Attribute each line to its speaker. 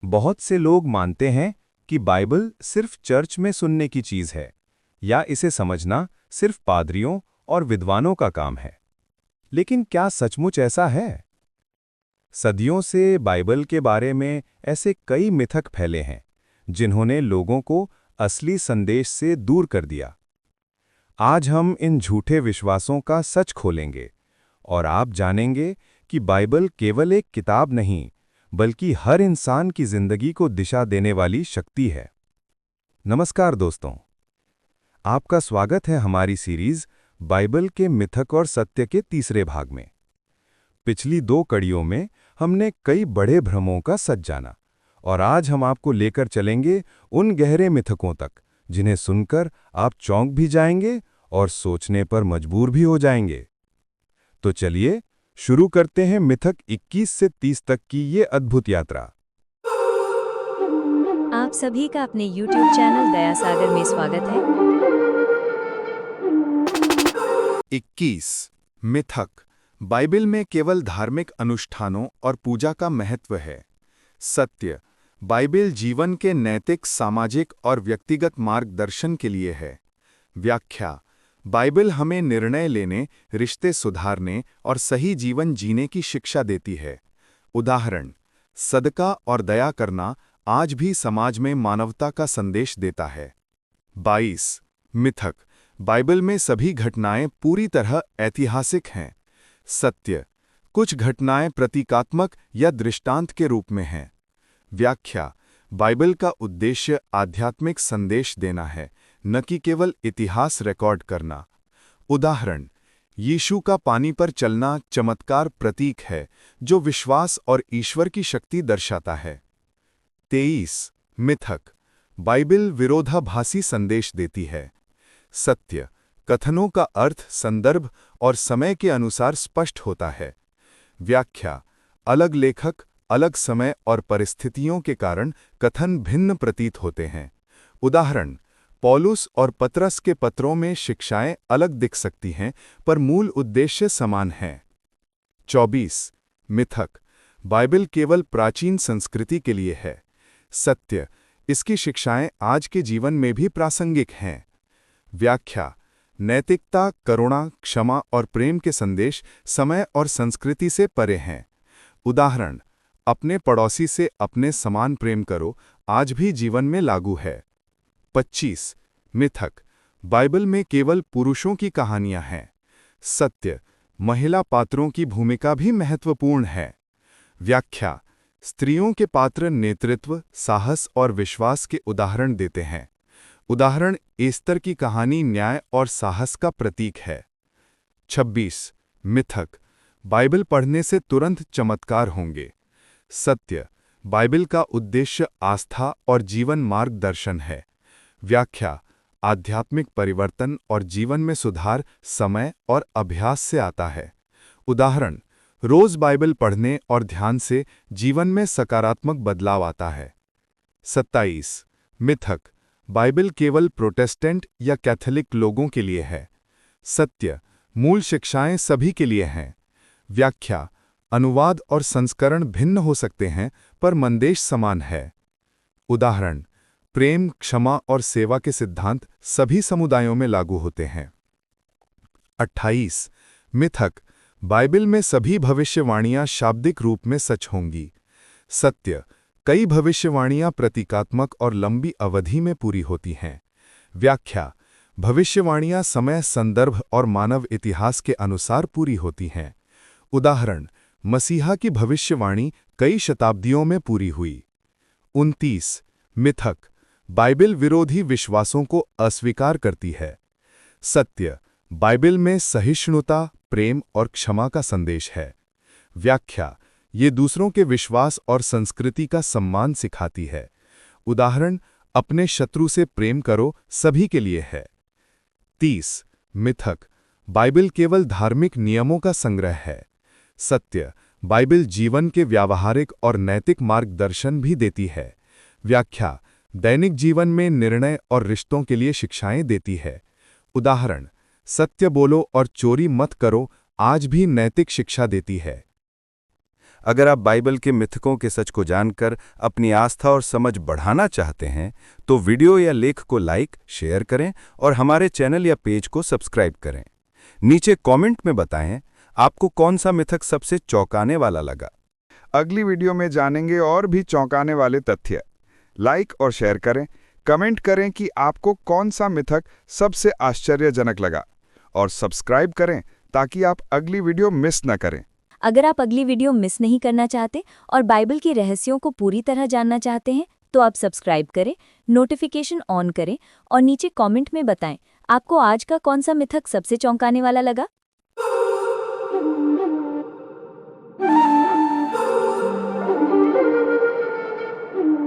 Speaker 1: बहुत से लोग मानते हैं कि बाइबल सिर्फ चर्च में सुनने की चीज है या इसे समझना सिर्फ पादरियों और विद्वानों का काम है। लेकिन क्या सचमुच ऐसा है? सदियों से बाइबल के बारे में ऐसे कई मिथक फैले हैं जिन्होंने लोगों को असली संदेश से दूर कर दिया। आज हम इन झूठे विश्वासों का सच खोलेंगे और आप जानेंगे कि बाइबल केवल एक किताब नहीं, बल्कि हर इंसान की जिंदगी को दिशा देने वाली शक्ति है। नमस्कार दोस्तों, आपका स्वागत है हमारी सीरीज बाइबल के मिथक और सत्य के तीसरे भाग में। पिछली 2 कड़ियों में हमने कई बड़े भ्रमों का सच जाना और आज हम आपको लेकर चलेंगे उन गहरे मिथकों तक जिन्हें सुनकर आप चौंक भी जाएंगे और सोचने पर मजबूर भी हो जाएंगे। तो चलिए शुरू करते हैं मिथक 21 से 30 तक की ये अद्भुत यात्रा।
Speaker 2: आप सभी का अपने YouTube चैनल दया सागर में स्वागत है।
Speaker 3: 21 मिथक बाइबल में केवल धार्मिक अनुष्ठानों और पूजा का महत्व है। सत्य बाइबल जीवन के नैतिक, सामाजिक और व्यक्तिगत मार्गदर्शन के लिए है। व्याख्या बाइबल हमें निर्णय लेने, रिश्ते सुधारने और सही जीवन जीने की शिक्षा देती है। उदाहरण, सदका और दया करना आज भी समाज में मानवता का संदेश देता है। 22 मिथक बाइबल में सभी घटनाएं पूरी तरह ऐतिहासिक हैं। सत्य कुछ घटनाएं प्रतीकात्मक या दृष्टांत के रूप में हैं। व्याख्या बाइबल का उद्देश्य आध्यात्मिक संदेश देना है, न कि केवल इतिहास रिकॉर्ड करना। उदाहरण, यीशु का पानी पर चलना चमत्कार प्रतीक है जो विश्वास और ईश्वर की शक्ति दर्शाता है। 23 मिथक बाइबल विरोधाभासी संदेश देती है। सत्य कथनों का अर्थ, संदर्भ और समय के अनुसार स्पष्ट होता है। व्याख्या अलग लेखक, अलग समय और परिस्थितियों के कारण कथन भिन्न प्रतीत होते हैं। उदाहरण, पौलुस और पतरस के पत्रों में शिक्षाएं अलग दिख सकती हैं, पर मूल उद्देश्य समान है। 24 मिथक बाइबल केवल प्राचीन संस्कृति के लिए है। सत्य इसकी शिक्षाएं आज के जीवन में भी प्रासंगिक हैं। व्याख्या नैतिकता, करुणा, क्षमा और प्रेम के संदेश समय और संस्कृति से परे हैं। उदाहरण, अपने पड़ोसी से अपने समान प्रेम करो आज भी जीवन में लागू है। 25 मिथक बाइबल में केवल पुरुषों की कहानियां हैं। सत्य महिला पात्रों की भूमिका भी महत्वपूर्ण है। व्याख्या स्त्रियों के पात्र नेतृत्व, साहस और विश्वास के उदाहरण देते हैं। उदाहरण, एस्तर की कहानी न्याय और साहस का प्रतीक है। 26 मिथक बाइबल पढ़ने से तुरंत चमत्कार होंगे। सत्य बाइबल का उद्देश्य आस्था और जीवन मार्गदर्शन है। व्याख्या आध्यात्मिक परिवर्तन और जीवन में सुधार समय और अभ्यास से आता है। उदाहरण, रोज बाइबल पढ़ने और ध्यान से जीवन में सकारात्मक बदलाव आता है। 27 मिथक बाइबल केवल प्रोटेस्टेंट या कैथोलिक लोगों के लिए है। सत्य मूल शिक्षाएं सभी के लिए हैं। व्याख्या अनुवाद और संस्करण भिन्न हो सकते हैं, पर मंदेश समान है। उदाहरण, प्रेम, क्षमा और सेवा के सिद्धांत सभी समुदायों में लागू होते हैं। 28 मिथक बाइबल में सभी भविष्यवाणियां शाब्दिक रूप में सच होंगी। सत्य कई भविष्यवाणियां प्रतीकात्मक और लंबी अवधि में पूरी होती हैं। व्याख्या भविष्यवाणियां समय, संदर्भ और मानव इतिहास के अनुसार पूरी होती हैं। उदाहरण, मसीहा की भविष्यवाणी कई शताब्दियों में पूरी हुई। 29 मिथक बाइबल विरोधी विश्वासों को अस्वीकार करती है। सत्य बाइबल में सहिष्णुता, प्रेम और क्षमा का संदेश है। व्याख्या ये दूसरों के विश्वास और संस्कृति का सम्मान सिखाती है। उदाहरण, अपने शत्रु से प्रेम करो सभी के लिए है। 30 मिथक बाइबल केवल धार्मिक नियमों का संग्रह है। सत्य बाइबल जीवन के व्यावहारिक और नैतिक मार्गदर्शन भी देती है। व्याख्या दैनिक जीवन में निर्णय और रिश्तों के लिए शिक्षाएं देती है। उदाहरण, सत्य बोलो और चोरी मत करो आज भी नैतिक शिक्षा देती है।
Speaker 1: अगर आप बाइबल के मिथकों के सच को जानकर अपनी आस्था और समझ बढ़ाना चाहते हैं तो वीडियो या लेख को लाइक, शेयर करें और हमारे चैनल या पेज को सब्सक्राइब करें। नीचे कमेंट में बताएं आपको कौन सा मिथक सबसे चौंकाने वाला लगा।
Speaker 3: अगली वीडियो में जानेंगे और भी चौंकाने वाले तथ्य। लाइक और शेयर करें, कमेंट करें कि आपको कौन सा मिथक सबसे आश्चर्यजनक लगा और सब्सक्राइब करें ताकि आप अगली वीडियो मिस न करें।
Speaker 2: अगर आप अगली वीडियो मिस नहीं करना चाहते और बाइबल के रहस्यों को पूरी तरह जानना चाहते हैं तो आप सब्सक्राइब करें, नोटिफिकेशन ऑन करें और नीचे कमेंट में बताएं आपको आज का कौन सा मिथक सबसे चौंकाने वाला लगा।